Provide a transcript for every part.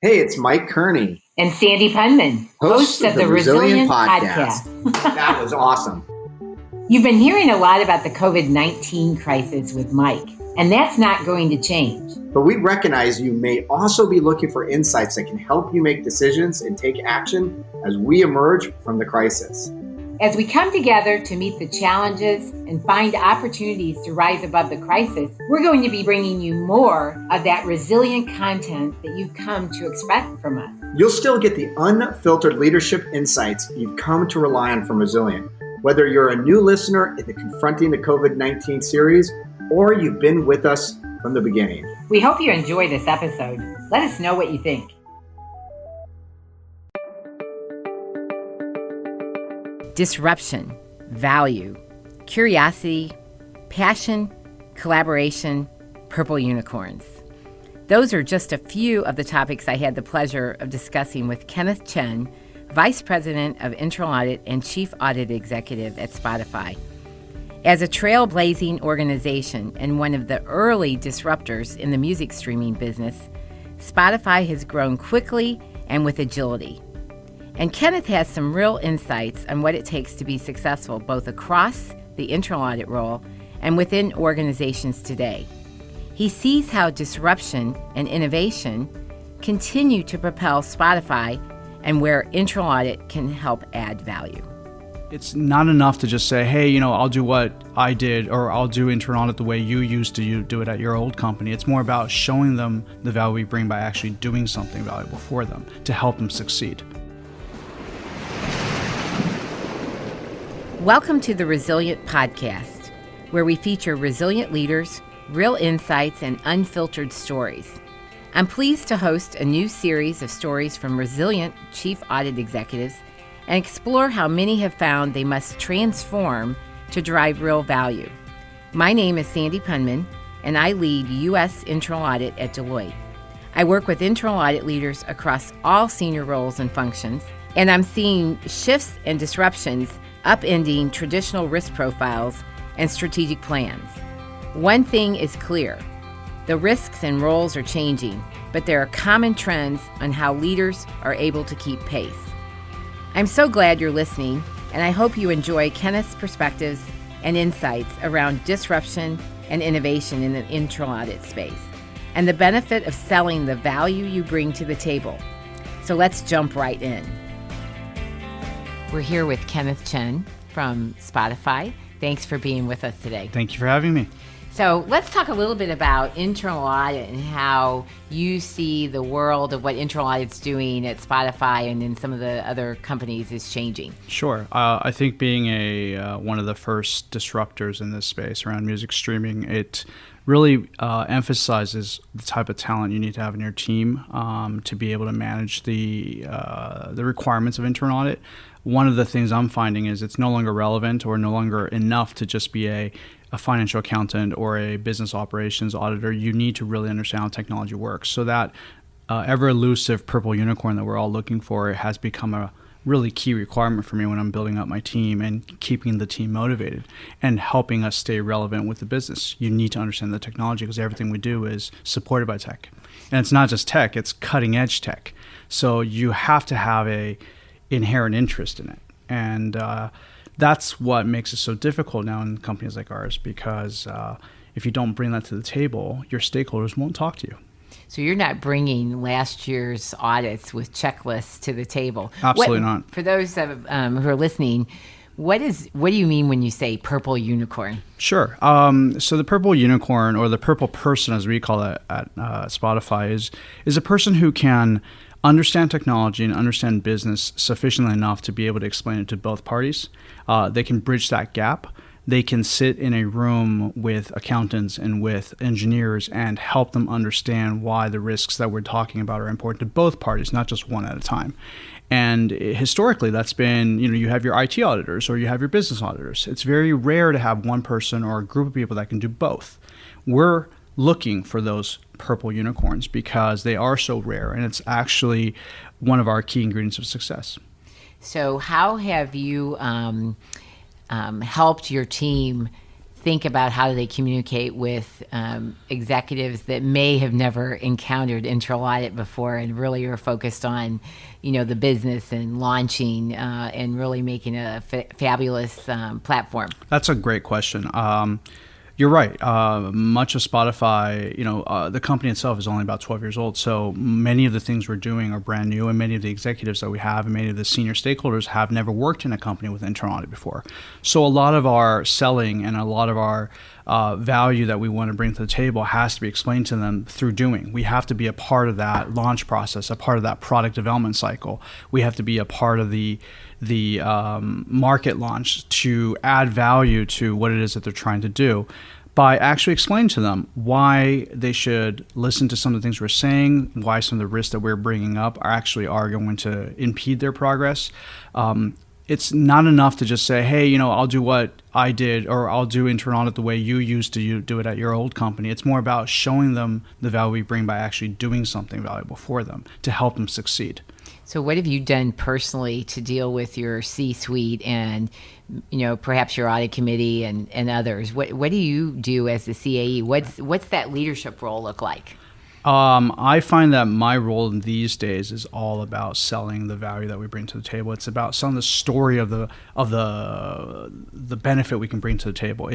Hey, it's Mike Kearney, and Sandy Pundmann, host of the Resilient Podcast. That was awesome. You've been hearing a lot about the COVID-19 crisis with Mike, and that's not going to change. But we recognize you may also be looking for insights that can help you make decisions and take action as we emerge from the crisis. As we come together to meet the challenges and find opportunities to rise above the crisis, we're going to be bringing you more of that resilient content that you've come to expect from us. You'll still get the unfiltered leadership insights you've come to rely on from Resilient, whether you're a new listener in the Confronting the COVID-19 series or you've been with us from the beginning. We hope you enjoy this episode. Let us know what you think. Disruption, value, curiosity, passion, collaboration, purple unicorns. Those are just a few of the topics I had the pleasure of discussing with Kenneth Chen, Vice President of Internal Audit and Chief Audit Executive at Spotify. As a trailblazing organization and one of the early disruptors in the music streaming business, Spotify has grown quickly and with agility. And Kenneth has some real insights on what it takes to be successful both across the internal audit role and within organizations today. He sees how disruption and innovation continue to propel Spotify and where internal audit can help add value. It's not enough to just say, hey, I'll do what I did, or I'll do internal audit the way you used to do it at your old company. It's more about showing them the value we bring by actually doing something valuable for them to help them succeed. Welcome to the Resilient Podcast, where we feature resilient leaders, real insights, and unfiltered stories. I'm pleased to host a new series of stories from resilient chief audit executives and explore how many have found they must transform to drive real value. My name is Sandy Pundmann, and I lead U.S. Internal Audit at Deloitte. I work with internal audit leaders across all senior roles and functions, and I'm seeing shifts and disruptions upending traditional risk profiles and strategic plans. One thing is clear: the risks and roles are changing, but there are common trends on how leaders are able to keep pace. I'm so glad you're listening, and I hope you enjoy Kenneth's perspectives and insights around disruption and innovation in the internal audit space, and the benefit of selling the value you bring to the table. So let's jump right in. We're here with Kenneth Chen from Spotify. Thanks for being with us today. Thank you for having me. So let's talk a little bit about internal audit and how you see the world of what internal audit's doing at Spotify and in some of the other companies is changing. Sure. I think being one of the first disruptors in this space around music streaming, it really emphasizes the type of talent you need to have in your team to be able to manage the requirements of internal audit. One of the things I'm finding is it's no longer relevant or no longer enough to just be a financial accountant or a business operations auditor. You need to really understand how technology works. So that ever elusive purple unicorn that we're all looking for has become a really key requirement for me when I'm building up my team and keeping the team motivated and helping us stay relevant with the business. You need to understand the technology because everything we do is supported by tech. And it's not just tech, it's cutting edge tech. So you have to have a inherent interest in it. And that's what makes it so difficult now in companies like ours, because if you don't bring that to the table, your stakeholders won't talk to you. So you're not bringing last year's audits with checklists to the table. Absolutely not. For those who are listening, what do you mean when you say purple unicorn? Sure. So the purple unicorn, or the purple person as we call it at Spotify, is a person who can understand technology and understand business sufficiently enough to be able to explain it to both parties. They can bridge that gap. They can sit in a room with accountants and with engineers and help them understand why the risks that we're talking about are important to both parties, not just one at a time. And historically, that's been, you have your IT auditors or you have your business auditors. It's very rare to have one person or a group of people that can do both. We're looking for those purple unicorns because they are so rare, and it's actually one of our key ingredients of success. So how have you helped your team think about how they communicate with executives that may have never encountered internal audit before and really are focused on, the business and launching and really making a fabulous platform? That's a great question. You're right. Much of Spotify, the company itself is only about 12 years old. So many of the things we're doing are brand new, and many of the executives that we have and many of the senior stakeholders have never worked in a company with internal audit before. So a lot of our selling and a lot of our value that we want to bring to the table has to be explained to them through doing. We have to be a part of that launch process, a part of that product development cycle. We have to be a part of the market launch to add value to what it is that they're trying to do by actually explaining to them why they should listen to some of the things we're saying, why some of the risks that we're bringing up are going to impede their progress. It's not enough to just say, hey, I'll do what I did, or I'll do internal audit the way you used to do it at your old company. It's more about showing them the value we bring by actually doing something valuable for them to help them succeed. So what have you done personally to deal with your C-suite and, perhaps your audit committee and others? What do you do as the CAE? What's that leadership role look like? I find that my role these days is all about selling the value that we bring to the table. It's about selling the story of the benefit we can bring to the table.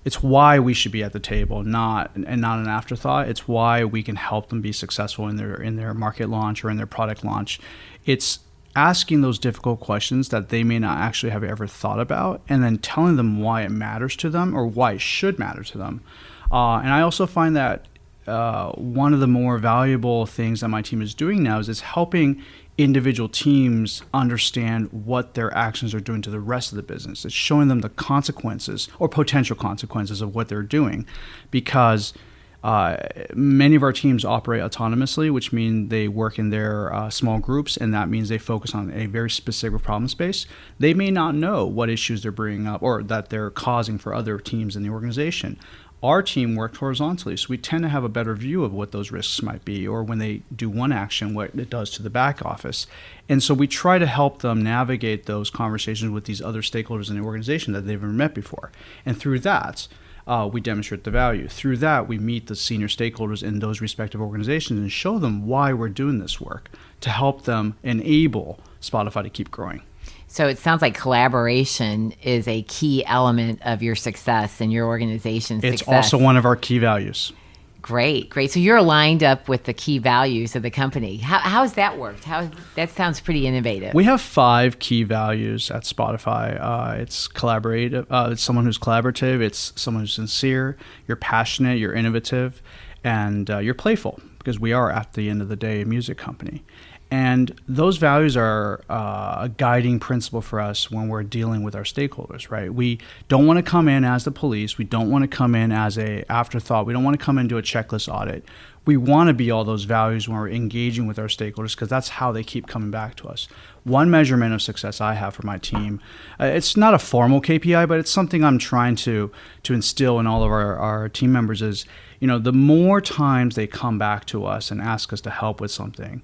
It's why we should be at the table, not an afterthought. It's why we can help them be successful in their market launch or in their product launch. It's asking those difficult questions that they may not actually have ever thought about, and then telling them why it matters to them or why it should matter to them. And I also find that one of the more valuable things that my team is doing now is helping individual teams understand what their actions are doing to the rest of the business. It's showing them the consequences or potential consequences of what they're doing, because many of our teams operate autonomously, which means they work in their small groups, and that means they focus on a very specific problem space. They may not know what issues they're bringing up or that they're causing for other teams in the organization. Our team worked horizontally, so we tend to have a better view of what those risks might be, or when they do one action, what it does to the back office. And so we try to help them navigate those conversations with these other stakeholders in the organization that they've never met before. And through that, we demonstrate the value. Through that, we meet the senior stakeholders in those respective organizations and show them why we're doing this work to help them enable Spotify to keep growing. So it sounds like collaboration is a key element of your success and your organization's success. It's also one of our key values. Great. So you're aligned up with the key values of the company. How has that worked? That sounds pretty innovative. We have 5 key values at Spotify. It's collaborative. It's someone who's collaborative. It's someone who's sincere. You're passionate. You're innovative, and you're playful, because we are, at the end of the day, a music company. And those values are a guiding principle for us when we're dealing with our stakeholders, right? We don't want to come in as the police. We don't want to come in as an afterthought. We don't want to come in and do a checklist audit. We want to be all those values when we're engaging with our stakeholders, because that's how they keep coming back to us. One measurement of success I have for my team, it's not a formal KPI, but it's something I'm trying to instill in all of our team members is, the more times they come back to us and ask us to help with something,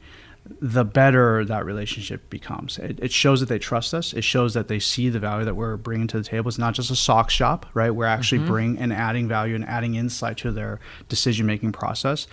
the better that relationship becomes. It shows that they trust us. It shows that they see the value that we're bringing to the table. It's not just a sock shop, right? We're actually bringing and adding value and adding insight to their decision-making process.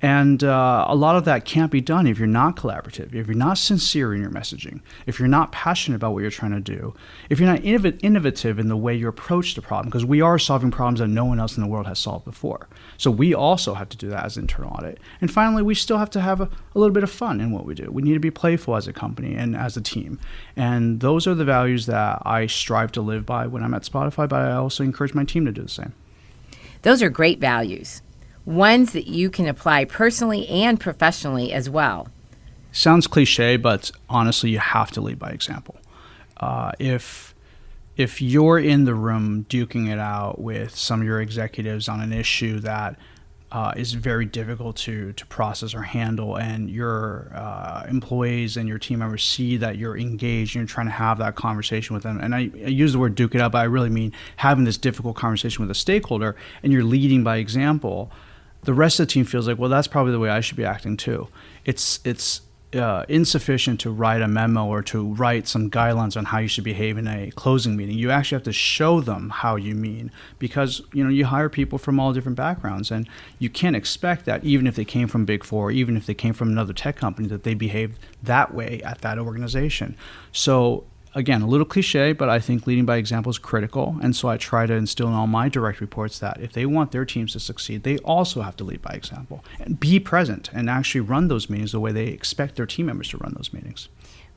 And a lot of that can't be done if you're not collaborative, if you're not sincere in your messaging, if you're not passionate about what you're trying to do, if you're not innovative in the way you approach the problem, because we are solving problems that no one else in the world has solved before. So we also have to do that as internal audit. And finally, we still have to have a little bit of fun in what we do. We need to be playful as a company and as a team. And those are the values that I strive to live by when I'm at Spotify, but I also encourage my team to do the same. Those are great values. Ones that you can apply personally and professionally as well. Sounds cliche, but honestly, you have to lead by example. If you're in the room duking it out with some of your executives on an issue that is very difficult to process or handle, and your employees and your team members see that you're engaged and you're trying to have that conversation with them, and I use the word duke it out, but I really mean having this difficult conversation with a stakeholder, and you're leading by example, the rest of the team feels like, well, that's probably the way I should be acting too. It's insufficient to write a memo or to write some guidelines on how you should behave in a closing meeting. You actually have to show them how you mean, because you hire people from all different backgrounds, and you can't expect that even if they came from Big Four, even if they came from another tech company, that they behave that way at that organization. So again, a little cliche, but I think leading by example is critical. And so I try to instill in all my direct reports that if they want their teams to succeed, they also have to lead by example and be present and actually run those meetings the way they expect their team members to run those meetings.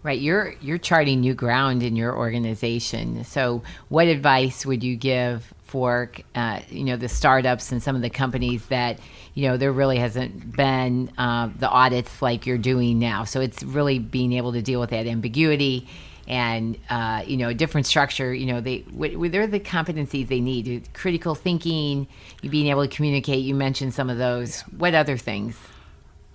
Right. You're charting new ground in your organization. So what advice would you give for, the startups and some of the companies that, there really hasn't been the audits like you're doing now? So it's really being able to deal with that ambiguity and, a different structure. They're the competencies they need. Critical thinking, you being able to communicate. You mentioned some of those. What other things?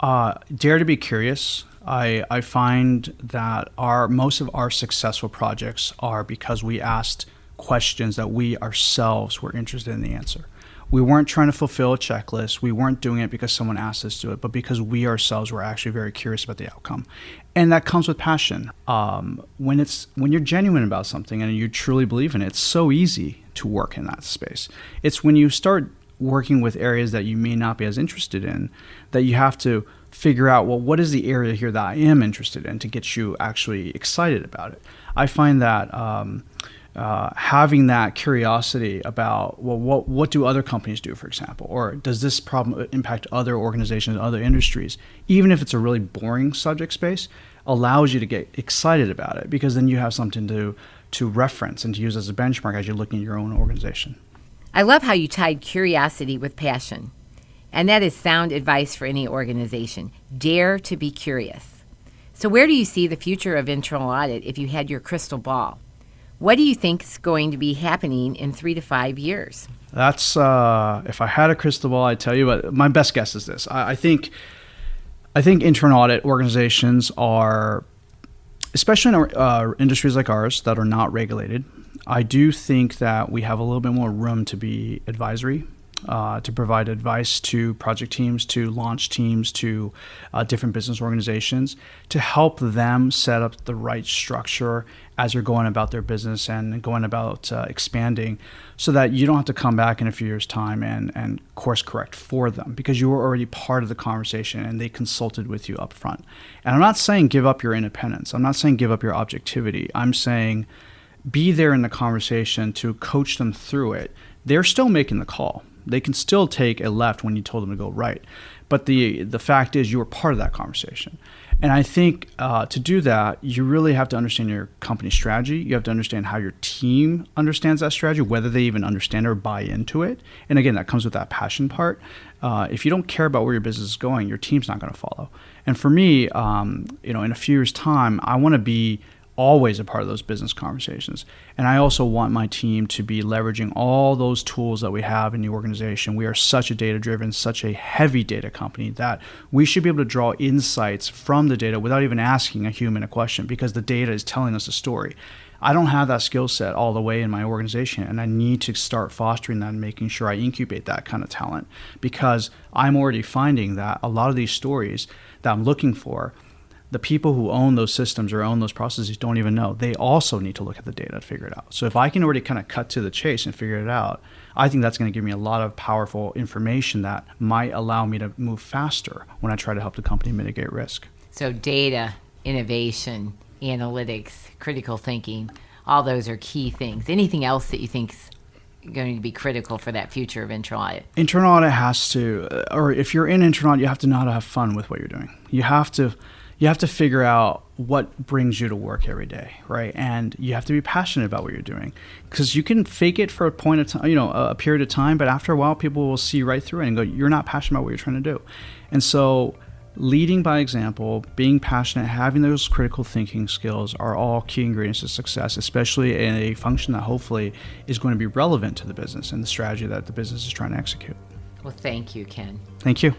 Dare to be curious. I find that most of our successful projects are because we asked questions that we ourselves were interested in the answer. We weren't trying to fulfill a checklist. We weren't doing it because someone asked us to do it, but because we ourselves were actually very curious about the outcome. And that comes with passion. When you're genuine about something and you truly believe in it, it's so easy to work in that space. It's when you start working with areas that you may not be as interested in that you have to figure out, well, what is the area here that I am interested in to get you actually excited about it. I find that having that curiosity about, well, what do other companies do, for example, or does this problem impact other organizations, other industries, even if it's a really boring subject space, allows you to get excited about it, because then you have something to reference and to use as a benchmark as you're looking at your own organization. I love how you tied curiosity with passion, and that is sound advice for any organization. Dare to be curious. So where do you see the future of internal audit if you had your crystal ball? What do you think is going to be happening in 3 to 5 years? That's, if I had a crystal ball, I'd tell you, but my best guess is this. I think internal audit organizations are, especially in industries like ours that are not regulated, I do think that we have a little bit more room to be advisory, to provide advice to project teams, to launch teams, to different business organizations, to help them set up the right structure as you're going about their business and going about expanding, so that you don't have to come back in a few years' time and course correct for them, because you were already part of the conversation and they consulted with you up front. And I'm not saying give up your independence. I'm not saying give up your objectivity. I'm saying be there in the conversation to coach them through it. They're still making the call. They can still take a left when you told them to go right. But the fact is you were part of that conversation. And I think to do that, you really have to understand your company strategy. You have to understand how your team understands that strategy, whether they even understand or buy into it. And again, that comes with that passion part. If you don't care about where your business is going, your team's not going to follow. And for me, in a few years' time, I want to be always a part of those business conversations. And I also want my team to be leveraging all those tools that we have in the organization. We are such a data-driven, such a heavy data company that we should be able to draw insights from the data without even asking a human a question, because the data is telling us a story. I don't have that skill set all the way in my organization, and I need to start fostering that and making sure I incubate that kind of talent, because I'm already finding that a lot of these stories that I'm looking for, the people who own those systems or own those processes don't even know. They also need to look at the data to figure it out. So if I can already kind of cut to the chase and figure it out, I think that's going to give me a lot of powerful information that might allow me to move faster when I try to help the company mitigate risk. So data, innovation, analytics, critical thinking, all those are key things. Anything else that you think is going to be critical for that future of internal audit? Internal audit has to, or if you're in internal audit, you have to know how to have fun with what you're doing. You have to figure out what brings you to work every day, right? And you have to be passionate about what you're doing, because you can fake it for a point of time, a period of time, but after a while, people will see right through it and go, "You're not passionate about what you're trying to do." And so, leading by example, being passionate, having those critical thinking skills are all key ingredients to success, especially in a function that hopefully is going to be relevant to the business and the strategy that the business is trying to execute. Well, thank you, Ken. Thank you.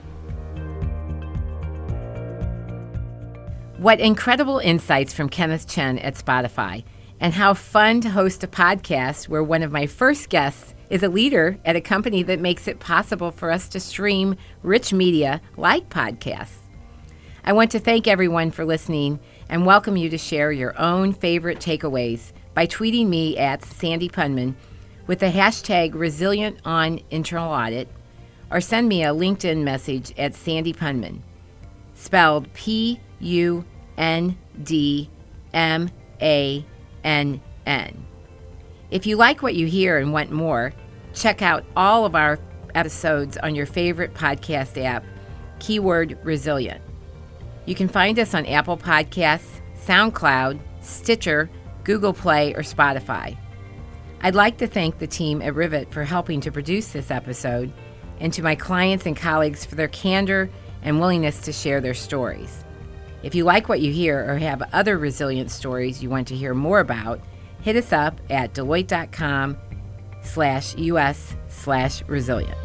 What incredible insights from Kenneth Chen at Spotify, and how fun to host a podcast where one of my first guests is a leader at a company that makes it possible for us to stream rich media like podcasts. I want to thank everyone for listening and welcome you to share your own favorite takeaways by tweeting me at Sandy Pundmann with the hashtag #ResilientOnInternalAudit, or send me a LinkedIn message at Sandy Pundmann, spelled PUNDMANN. If you like what you hear and want more, check out all of our episodes on your favorite podcast app, keyword resilient. You can find us on Apple Podcasts, SoundCloud, Stitcher, Google Play, or Spotify. I'd like to thank the team at Rivet for helping to produce this episode, and to my clients and colleagues for their candor and willingness to share their stories. If you like what you hear or have other resilient stories you want to hear more about, hit us up at Deloitte.com/US/resilient.